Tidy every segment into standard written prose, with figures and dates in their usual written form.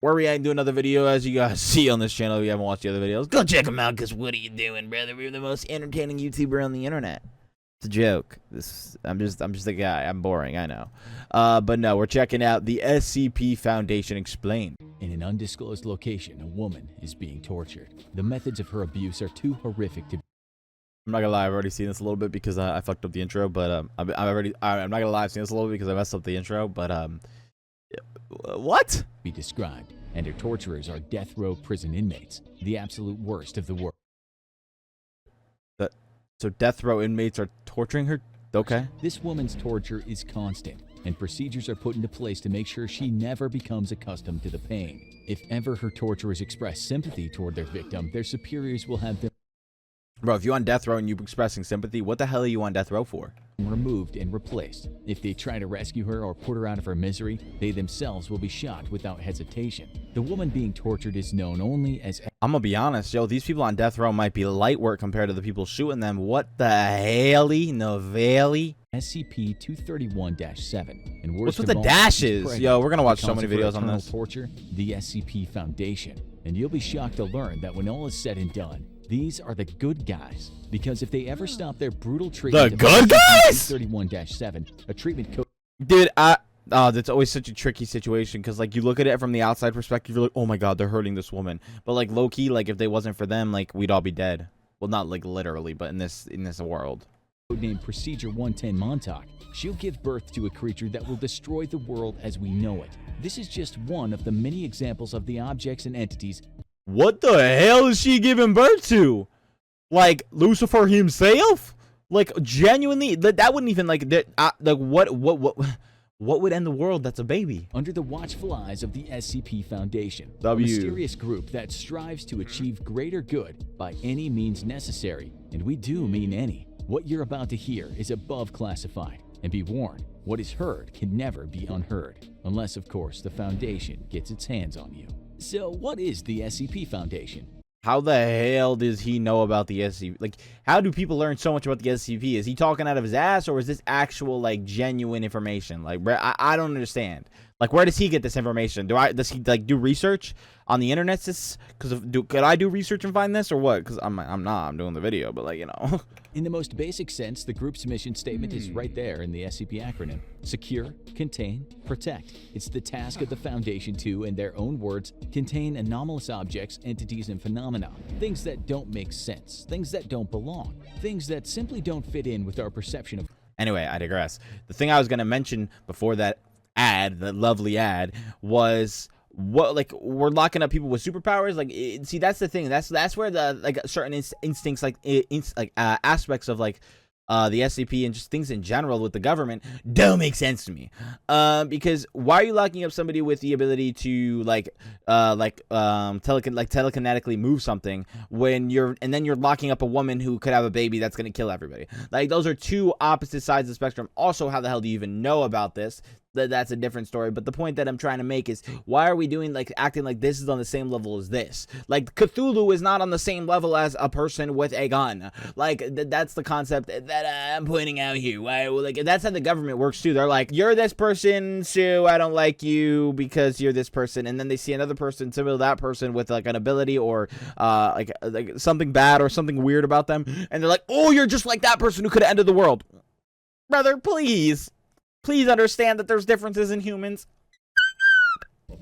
Where we at and do another video. As you guys see on this channel, if you haven't watched the other videos, go check them out, because what are you doing, brother? We're the most entertaining YouTuber on the internet. It's a joke. I'm just a guy. I'm boring, I know. But no, we're checking out the SCP Foundation Explained. In an undisclosed location, a woman is being tortured. The methods of her abuse are too horrific to... I'm not gonna lie, I've already seen this a little bit because I fucked up the intro, but I'm not gonna lie, I've seen this a little bit because I messed up the intro, but what? ...be described, and her torturers are death row prison inmates, the absolute worst of the worst. So death row inmates are torturing her? Okay. This woman's torture is constant, and procedures are put into place to make sure she never becomes accustomed to the pain. If ever her torturers express sympathy toward their victim, their superiors will have them... Bro, if you're on death row and you're expressing sympathy, what the hell are you on death row for? ...removed and replaced. If they try to rescue her or put her out of her misery, they themselves will be shot without hesitation. The woman being tortured is known only as... I'm gonna be honest, yo, these people on death row might be light work compared to the people shooting them. What the hell-y, Novelli? SCP-231-7. And what's with the dashes? Yo, we're gonna watch so many videos on this. Torture, the SCP Foundation. And you'll be shocked to learn that when all is said and done, these are the good guys, because if they ever stop their brutal treatment... The good guys? 231-7, a treatment code... Dude, that's always such a tricky situation, because, like, you look at it from the outside perspective, you're like, oh my god, they're hurting this woman. But, like, low-key, like, if they wasn't for them, like, we'd all be dead. Well, not, like, literally, but in this world. Named Procedure 110 Montauk, she'll give birth to a creature that will destroy the world as we know it. This is just one of the many examples of the objects and entities... What the hell is she giving birth to? Like Lucifer himself? Like genuinely, that wouldn't even like that. Like what would end the world? That's a baby. Under the watchful eyes of the SCP Foundation, a mysterious group that strives to achieve greater good by any means necessary, and we do mean any. What you're about to hear is above classified, and be warned, what is heard can never be unheard, unless of course the Foundation gets its hands on you. So what is the SCP Foundation? How the hell does he know about the SCP? Like, how do people learn so much about the SCP? Is he talking out of his ass, or is this actual, like, genuine information? Like, I don't understand. Like, where does he get this information? Does he, like, do research on the internet? Could I do research and find this, or what? Because I'm doing the video, but, like, you know. In the most basic sense, the group's mission statement is right there in the SCP acronym. Secure, contain, protect. It's the task of the Foundation to, in their own words, contain anomalous objects, entities, and phenomena. Things that don't make sense. Things that don't belong. Things that simply don't fit in with our perception of... Anyway, I digress. The thing I was going to mention before that ad, that lovely ad, was... what, like, we're locking up people with superpowers. Like, see, that's the thing. That's where the, like, certain instincts, like aspects of, like, the SCP and just things in general with the government don't make sense to me. Because why are you locking up somebody with the ability to telekinetically move something when and then you're locking up a woman who could have a baby that's gonna kill everybody? Like, those are two opposite sides of the spectrum. Also, how the hell do you even know about this? That's a different story. But the point that I'm trying to make is, why are we doing, like, acting like this is on the same level as this? Like, Cthulhu is not on the same level as a person with a gun. Like, that's the concept that I'm pointing out here. Why? Well, like, that's how the government works too. They're like, you're this person, so I don't like you because you're this person. And then they see another person similar to that person with, like, an ability or like something bad or something weird about them, and they're like, oh, you're just like that person who could have ended the world. Brother, please understand that there's differences in humans.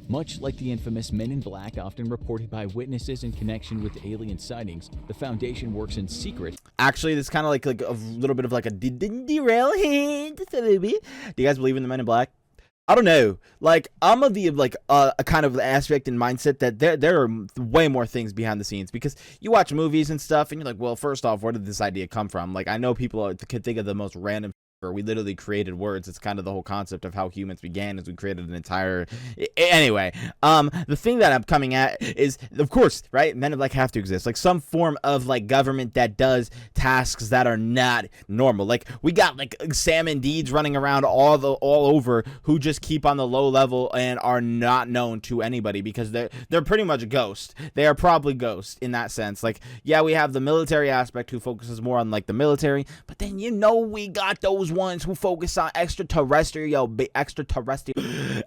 Much like the infamous Men in Black often reported by witnesses in connection with alien sightings, the Foundation works in secret. Actually, this kind of like a little bit of like a derail hint. Do you guys believe in the Men in Black? I don't know. Like, I'm of the, like, a kind of aspect and mindset that there are way more things behind the scenes, because you watch movies and stuff and you're like, well, first off, where did this idea come from? Like, I know people could think of the most random. We literally created words. It's kind of the whole concept of how humans began, is we created an entire... Anyway, the thing that I'm coming at is, of course, right, Men in Black have to exist. Like, some form of, like, government that does tasks that are not normal. Like, we got, like, Sam and Deeds running around all over who just keep on the low level and are not known to anybody, because they're pretty much ghosts. They are probably ghosts in that sense. Like, yeah, we have the military aspect who focuses more on, like, the military, but then, you know, we got those ones who focus on extraterrestrial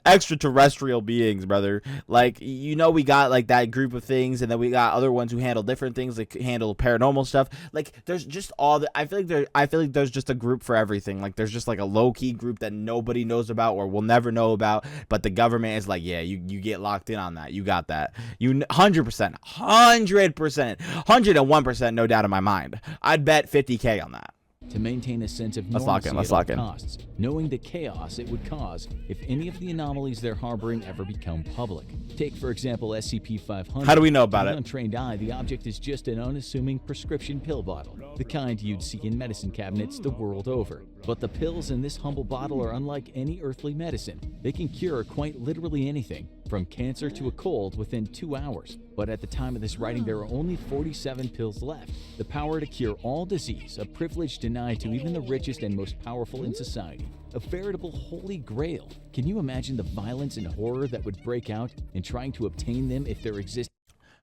extraterrestrial beings, brother. Like, you know, we got like that group of things, and then we got other ones who handle different things, like handle paranormal stuff. Like, there's just all the. I feel like there's just a group for everything. Like, there's just like a low key group that nobody knows about or will never know about, but the government is like, yeah, you get locked in on that. You got that. You 100%, 101%, no doubt in my mind. I'd bet 50K on that. To maintain a sense of Let's normalcy lock at all in. costs, knowing the chaos it would cause if any of the anomalies they're harboring ever become public. Take, for example, SCP-500. How do we know about To it? the untrained eye, the object is just an unassuming prescription pill bottle, the kind you'd see in medicine cabinets the world over. But the pills in this humble bottle are unlike any earthly medicine. They can cure quite literally anything, from cancer to a cold, within 2 hours. But at the time of this writing, there are only 47 pills left. The power to cure all disease, a privilege denied to even the richest and most powerful in society. A veritable holy grail. Can you imagine the violence and horror that would break out in trying to obtain them if there exists?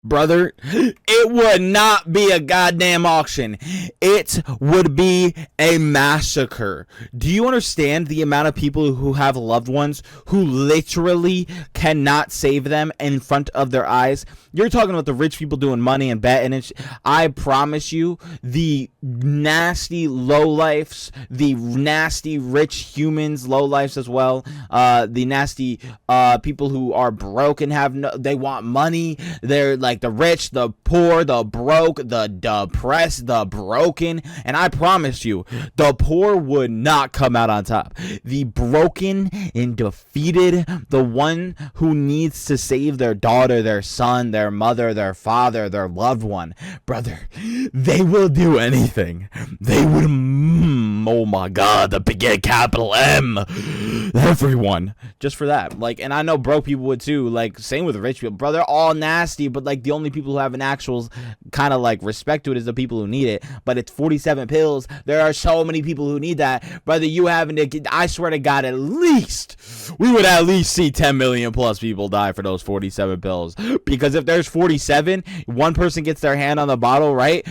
Brother, it would not be a goddamn auction. It would be a massacre. Do you understand the amount of people who have loved ones who literally cannot save them in front of their eyes? You're talking about the rich people doing money and betting and I promise you, the nasty lowlifes, the nasty rich humans, lowlifes as well, the nasty people who are broke and have no, they want money. They're like the rich, the poor, the broke, the depressed, the broken, and I promise you, the poor would not come out on top. The broken and defeated, the one who needs to save their daughter, their son, their mother, their father, their loved one, brother, they will do anything. They would, oh my God, the big capital M, everyone, just for that. Like, and I know broke people would too. Like, same with rich people, brother. All nasty, but like the only people who have an actual kind of like respect to it is the people who need it. But it's 47 pills. There are so many people who need that, brother. You having to, I swear to God, at least we would at least see 10 million plus people die for those 47 pills. Because if there's 47, one person gets their hand on the bottle, right?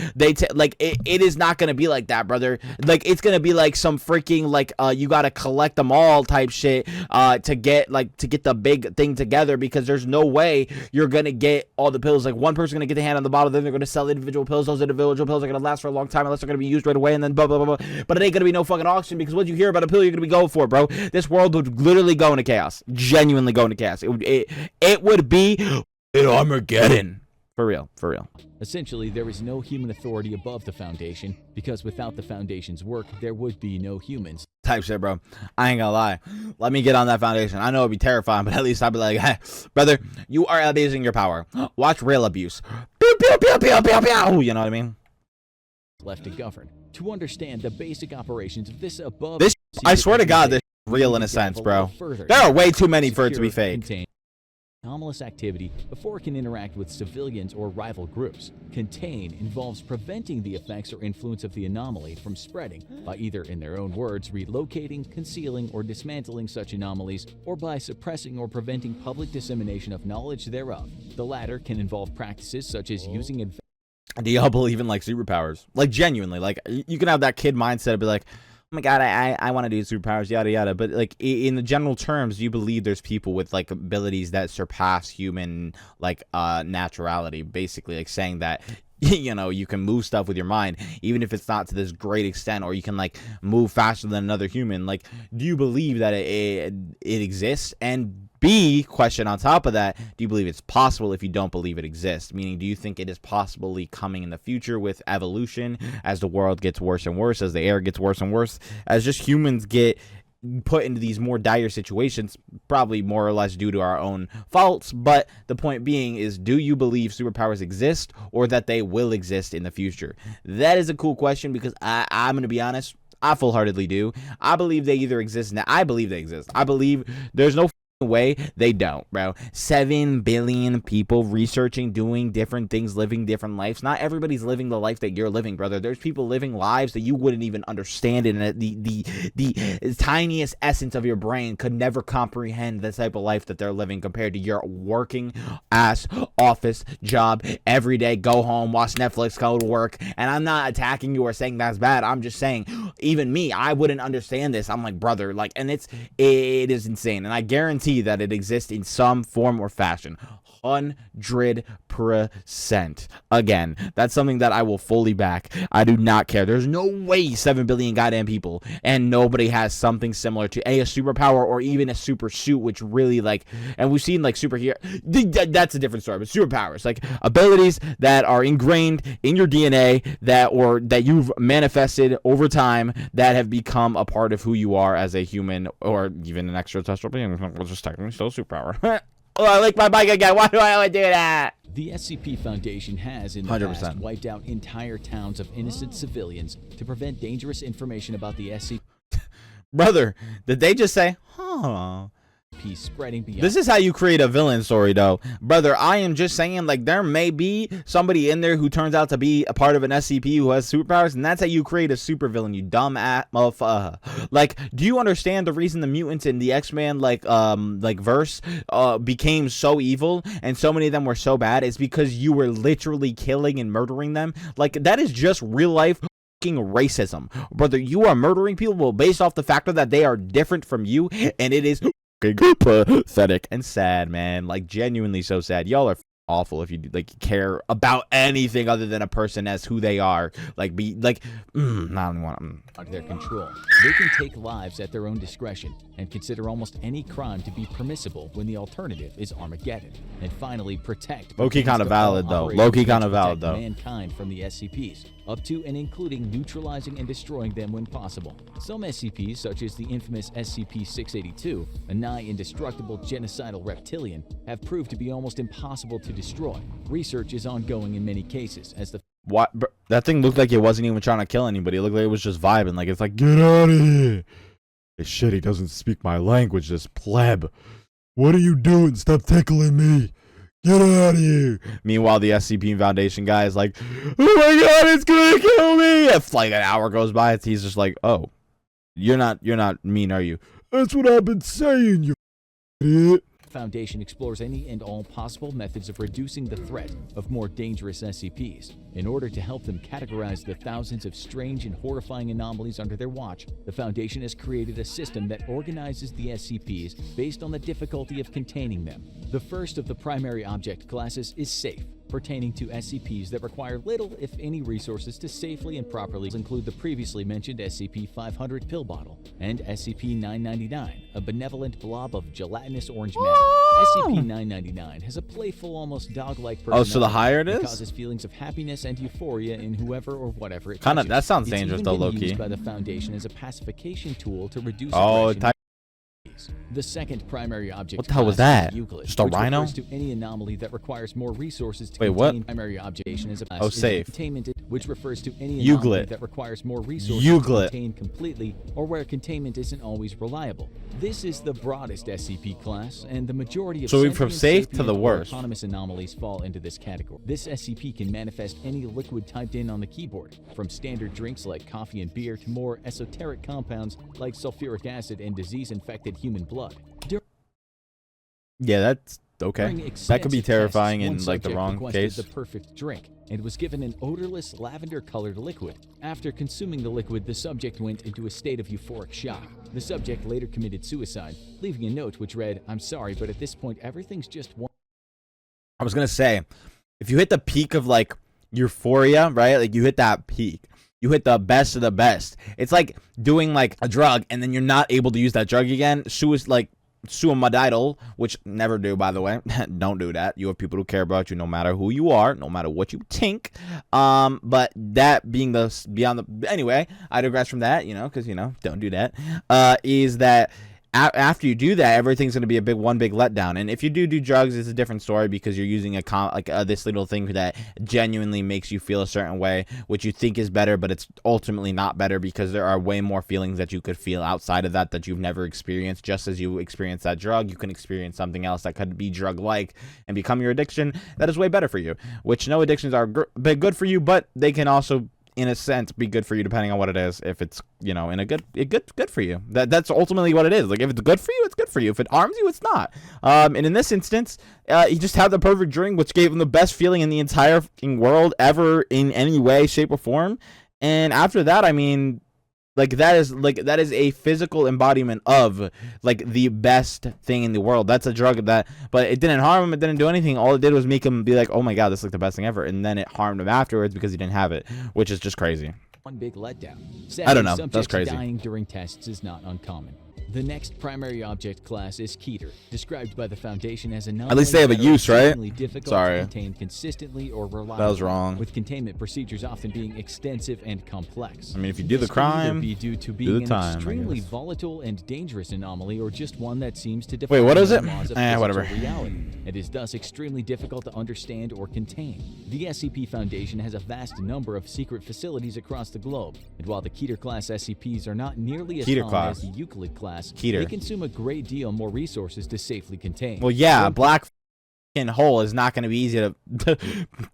Like it is not gonna be like that, brother. Like, it's gonna be like some freaking like you gotta collect them all type shit to get the big thing together, because there's no way you're gonna get all the pills. Like, one person gonna get the hand on the bottle, then they're gonna sell individual pills. Those individual pills are gonna last for a long time unless they're gonna be used right away, and then blah blah blah blah. But it ain't gonna be no fucking auction, because once you hear about a pill, you're gonna be going for it, bro. This world would literally go into chaos. Genuinely go into chaos. It would be Armageddon. For real, for real. Essentially, there is no human authority above the Foundation, because without the Foundation's work, there would be no humans. Type shit, bro. I ain't gonna lie. Let me get on that Foundation. I know it'd be terrifying, but at least I'd be like, hey, brother, you are abusing your power. Watch real abuse. Pew, pew, pew, pew, pew, pew. You know what I mean? Left to govern. To understand the basic operations of this above... This, I swear to God, this is real in a sense, bro. There are way too many for it to be fake. Anomalous activity before it can interact with civilians or rival groups. Contain involves preventing the effects or influence of the anomaly from spreading by either, in their own words, relocating, concealing, or dismantling such anomalies, or by suppressing or preventing public dissemination of knowledge thereof. The latter can involve practices such as using Do y'all believe in like superpowers? Like, genuinely, like you can have that kid mindset and be like, oh my God, I want to do superpowers, yada yada. But like in the general terms, you believe there's people with like abilities that surpass human like naturality, basically, like saying that, you know, you can move stuff with your mind, even if it's not to this great extent, or you can like move faster than another human. Like, do you believe that it exists? And B, question on top of that, do you believe it's possible if you don't believe it exists? Meaning, do you think it is possibly coming in the future with evolution, as the world gets worse and worse, as the air gets worse and worse, as just humans get put into these more dire situations, probably more or less due to our own faults? But the point being is, do you believe superpowers exist, or that they will exist in the future? That is a cool question, because I'm going to be honest, I full-heartedly do. I believe they either exist now. I believe they exist. I believe there's no way they don't, bro. 7 billion people researching, doing different things, living different lives. Not everybody's living the life that you're living, brother. There's people living lives that you wouldn't even understand, and the tiniest essence of your brain could never comprehend the type of life that they're living compared to your working ass office job every day. Go home, watch Netflix, go to work. And I'm not attacking you or saying that's bad. I'm just saying, even me, I wouldn't understand this. I'm like, brother, like, and it is insane. And I guarantee guarantee that it exists in some form or fashion. 100%. Again, that's something that I will fully back. I do not care. There's no way 7 billion goddamn people and nobody has something similar to a superpower or even a super suit, which really like, and we've seen like superhero. That's a different story, but superpowers, like abilities that are ingrained in your DNA that you've manifested over time that have become a part of who you are as a human or even an extraterrestrial being, which is technically still a superpower. Oh, I like my bike again. Why do I always do that? The SCP Foundation has in the 100%. past wiped out entire towns of innocent civilians to prevent dangerous information about the SCP Brother, did they just say, huh? spreading beyond. This is how you create a villain story, though. Brother, I am just saying, like, there may be somebody in there who turns out to be a part of an SCP who has superpowers, and that's how you create a supervillain, you dumb ass motherfucker. Like, do you understand the reason the mutants in the X-Men, like verse, became so evil, and so many of them were so bad? Is because you were literally killing and murdering them? Like, that is just real life racism. Brother, you are murdering people based off the factor that they are different from you, and it is pathetic and sad, man. Like, genuinely so sad. Y'all are awful if you like care about anything other than a person as who they are. Like, be like, I don't want them under their control. They can take lives at their own discretion and consider almost any crime to be permissible when the alternative is Armageddon. And finally, protect. Low-key kind of valid, though. Low-key kind of valid, though. Mankind from the SCPs, up to and including neutralizing and destroying them when possible. Some SCPs, such as the infamous SCP-682, a nigh indestructible genocidal reptilian, have proved to be almost impossible to destroy. Research is ongoing in many cases, as the what? That thing looked like it wasn't even trying to kill anybody. It looked like it was just vibing. Like, it's like, get out of here. Hey, shit, he doesn't speak my language, this pleb. What are you doing? Stop tickling me. Get out of here. Meanwhile, the SCP Foundation guy is like, oh my god, it's gonna kill me. If like an hour goes by, he's just like, oh, you're not mean, are you? That's what I've been saying, you idiot. Foundation explores any and all possible methods of reducing the threat of more dangerous SCPs. In order to help them categorize the thousands of strange and horrifying anomalies under their watch, the Foundation has created a system that organizes the SCPs based on the difficulty of containing them. The first of the primary object classes is Safe, pertaining to SCPs that require little, if any, resources to safely and properly include the previously mentioned SCP-500 pill bottle and SCP-999, a benevolent blob of gelatinous orange matter. SCP-999 has a playful, almost dog-like personality. Oh, so the higher it is? Causes feelings of happiness and euphoria in whoever or whatever it kind of. touches. That sounds It's dangerous, even though, been low-key. used by the Foundation as a pacification tool to reduce Oh, aggression. The second primary object what the hell was class is that? Euclid, Just a which rhino? refers to any anomaly that requires more resources to Wait, contain. what? Primary object as a class Oh, is Safe. containment, which refers to any anomaly Euclid. that requires more resources Euclid. to contain completely, or where containment isn't always reliable. This is the broadest SCP class, and the majority of So we've from sentient, safe to the sapient, or worst. autonomous anomalies fall into this category. This SCP can manifest any liquid typed in on the keyboard, from standard drinks like coffee and beer to more esoteric compounds like sulfuric acid and disease-infected human blood. Yeah, that's okay. During That could extensive be terrifying tests, in one like the subject wrong requested case. the perfect drink and was given an odorless lavender-colored liquid. After consuming the liquid, the subject went into a state of euphoric shock. The subject later committed suicide, leaving a note which read, "I'm sorry, but at this point everything's just one." I was gonna say, if you hit the peak of like euphoria, right? Like you hit that peak. You hit the best of the best. It's like doing like a drug and then you're not able to use that drug again. Suicidal, which never do, by the way. Don't do that. You have people who care about you no matter who you are, no matter what you think. But that being the beyond the anyway, I digress from that, because don't do that. Is that after you do that, everything's going to be one big letdown. And if you do drugs, it's a different story because you're using this little thing that genuinely makes you feel a certain way, which you think is better, but it's ultimately not better because there are way more feelings that you could feel outside of that you've never experienced. Just as you experience that drug, you can experience something else that could be drug-like and become your addiction that is way better for you, which no addictions are good for you, but they can also in a sense be good for you depending on what it is. If it's in a good for you, that's ultimately what it is. Like if it's good for you, it's good for you. If it harms you, it's not. And in this instance, he just had the perfect drink, which gave him the best feeling in the entire fucking world ever in any way, shape, or form. And after that, I mean, Like that is a physical embodiment of like the best thing in the world. That's a drug that, but it didn't harm him. It didn't do anything. All it did was make him be like, oh my god, this is like the best thing ever. And then it harmed him afterwards because he didn't have it, which is just crazy. One big letdown. I don't know. Sadly, That's crazy. dying during tests is not uncommon. The next primary object class is Keter, described by the Foundation as a At least they have a use, right? Difficult Sorry. to contain consistently or reliably. That was wrong. With containment procedures often being extensive and complex. I mean, if you do the This can either crime, be due to do being the time, an I extremely guess. volatile and dangerous anomaly, or just one that seems to defy Wait, what is the it? laws of physical Whatever. reality, and is thus extremely difficult to understand or contain. The SCP Foundation has a vast number of secret facilities across the globe, and while the Keter class SCPs are not nearly as Keter common class. as the Euclid class, Keter. they consume a great deal more resources to safely contain. Well, yeah, One black f***ing hole is not going to be easy to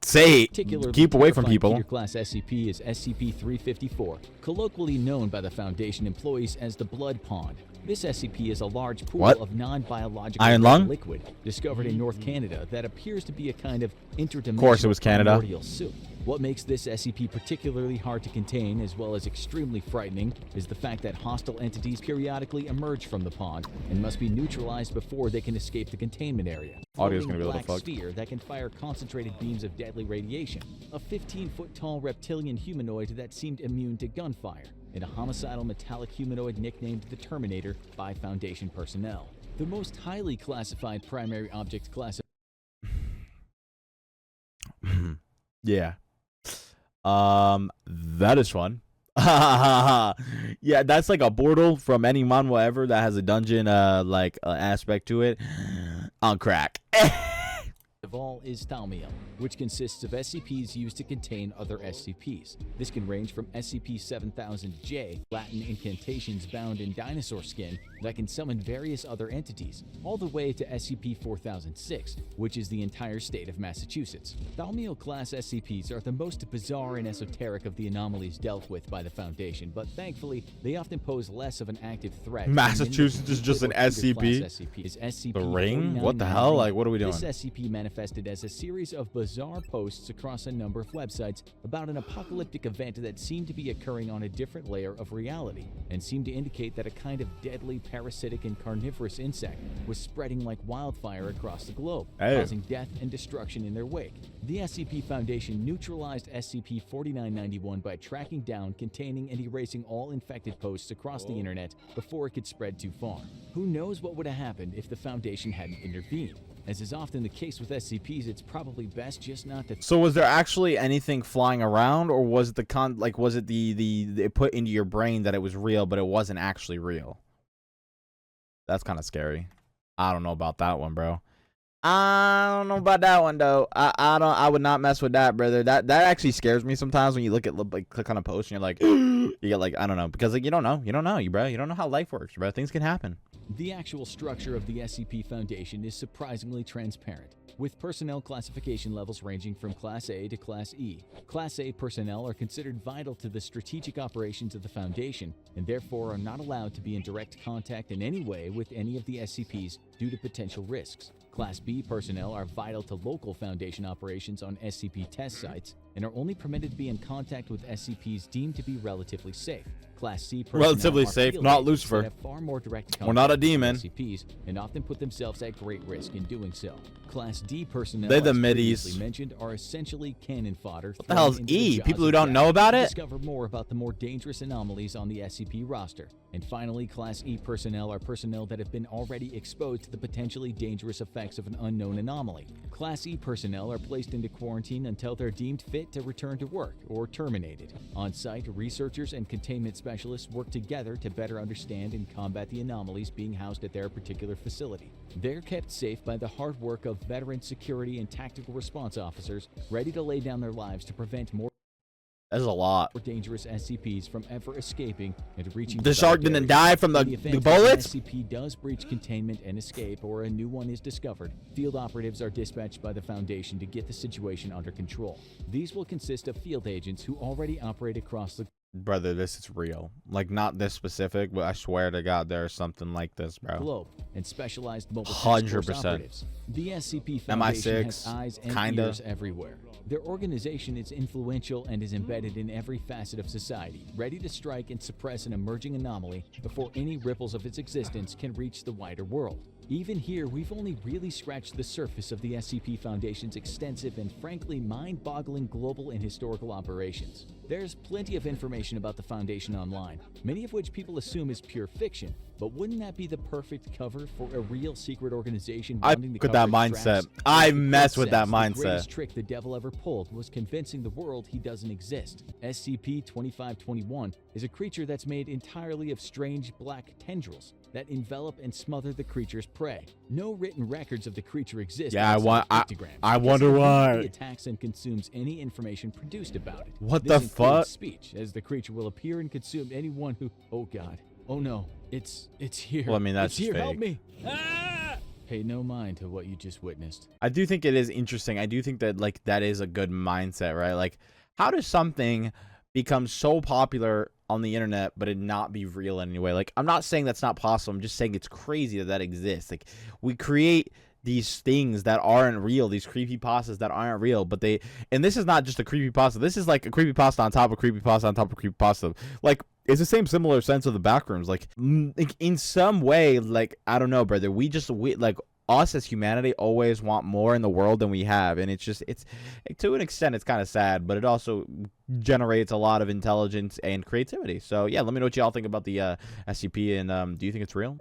say. particularly Keep away from terrifying people. Keter class SCP is SCP-354, colloquially known by the Foundation employees as the Blood Pond. This SCP is a large pool What? of non-biological Iron lung? liquid discovered in North Canada that appears to be a kind of interdimensional Of course it was Canada. primordial soup. What makes this SCP particularly hard to contain, as well as extremely frightening, is the fact that hostile entities periodically emerge from the pond and must be neutralized before they can escape the containment area. Audio's Floating gonna be a little black fucked. sphere that can fire concentrated beams of deadly radiation, a 15-foot-tall reptilian humanoid that seemed immune to gunfire, and a homicidal metallic humanoid nicknamed the Terminator by Foundation personnel. The most highly classified primary object class. Yeah. That is fun. Yeah, that's like a portal from any manhwa ever that has a dungeon aspect to it on crack. Of all is Thaumiel, which consists of SCPs used to contain other SCPs. This can range from SCP-7000-J, Latin incantations bound in dinosaur skin that can summon various other entities, all the way to SCP-4006, which is the entire state of Massachusetts. Thaumiel class SCPs are the most bizarre and esoteric of the anomalies dealt with by the Foundation, but thankfully, they often pose less of an active threat. than many of Massachusetts the is just an Keter class SCP? SCPs. SCP The ring? What the hell? Like, what are we doing? This SCP manifested as a series of bizarre posts across a number of websites about an apocalyptic event that seemed to be occurring on a different layer of reality, and seemed to indicate that a kind of deadly parasitic and carnivorous insect was spreading like wildfire across the globe, Hey. causing death and destruction in their wake. The SCP Foundation neutralized SCP-4991 by tracking down, containing, and erasing all infected posts across the internet before it could spread too far. Who knows what would have happened if the Foundation hadn't intervened? As is often the case with SCPs, it's probably best just not to. So was there actually anything flying around, or was it the put into your brain that it was real, but it wasn't actually real? That's kind of scary. I don't know about that one, bro. I don't know about that one though. I would not mess with that, brother. That actually scares me sometimes when you look at click on a post and you're like, you get like, I don't know, because like you don't know, bro. You don't know how life works, bro. Things can happen. The actual structure of the SCP Foundation is surprisingly transparent, with personnel classification levels ranging from Class A to Class E. Class A personnel are considered vital to the strategic operations of the Foundation, and therefore are not allowed to be in direct contact in any way with any of the SCPs due to potential risks. Class B personnel are vital to local Foundation operations on SCP test sites, and are only permitted to be in contact with SCPs deemed to be relatively safe. Class C personnel Relatively are safe, field not agents Lucifer. that have far more direct contact We're not a with demon. SCPs, and often put themselves at great risk in doing so. Class D personnel, They're the as middies. previously mentioned, are essentially cannon fodder. What the hell is E? People who don't know about it? Discover more about the more dangerous anomalies on the SCP roster. And finally, Class E personnel are personnel that have been already exposed to the potentially dangerous effects of an unknown anomaly. Class E personnel are placed into quarantine until they're deemed fit to return to work or terminated. On site, researchers and containment specialists work together to better understand and combat the anomalies being housed at their particular facility. They're kept safe by the hard work of veteran security and tactical response officers ready to lay down their lives to prevent more That's a lot. dangerous SCPs from ever escaping and reaching The shark target didn't areas. die from In the event that an bullets? SCP does breach containment and escape, or a new one is discovered, field operatives are dispatched by the Foundation to get the situation under control. These will consist of field agents who already operate across the Brother, this is real. Like, not this specific, but I swear to God, there's something like this, bro. globe and specialized mobile task 100%. force operatives. The SCP Foundation has MI6, eyes and kinda. ears everywhere. Their organization is influential and is embedded in every facet of society, ready to strike and suppress an emerging anomaly before any ripples of its existence can reach the wider world. Even here, we've only really scratched the surface of the SCP Foundation's extensive and frankly mind-boggling global and historical operations. There's plenty of information about the Foundation online, many of which people assume is pure fiction, but wouldn't that be the perfect cover for a real secret organization wanting to with cover that its mindset. tracks? I As the mess quote with that says, mindset. The greatest trick the devil ever pulled was convincing the world he doesn't exist. SCP-2521 is a creature that's made entirely of strange black tendrils that envelop and smother the creature's prey. No written records of the creature exist. Yeah, outside of pictograms, I because wonder it why. immediately attacks and consumes any information produced about it. What This the includes fuck? Speech, as the creature will appear and consume anyone who. Oh God! Oh no! It's here! Well, I mean, that's it's here! fake. Help me! Ah! Pay no mind to what you just witnessed. I do think it is interesting. I do think that like that is a good mindset, right? Like, how does something become so popular on the internet but it not be real in any way? Like, I'm not saying that's not possible. I'm just saying it's crazy that that exists. Like, we create these things that aren't real, these creepypastas that aren't real, but they, and this is not just a creepypasta. This is like a creepypasta on top of creepypasta on top of creepypasta. Like, it's the same similar sense of the backrooms. Like in some way, like, I don't know, brother. We like, us as humanity always want more in the world than we have, and it's to an extent it's kind of sad, but it also generates a lot of intelligence and creativity. So yeah, let me know what y'all think about the SCP, and do you think it's real?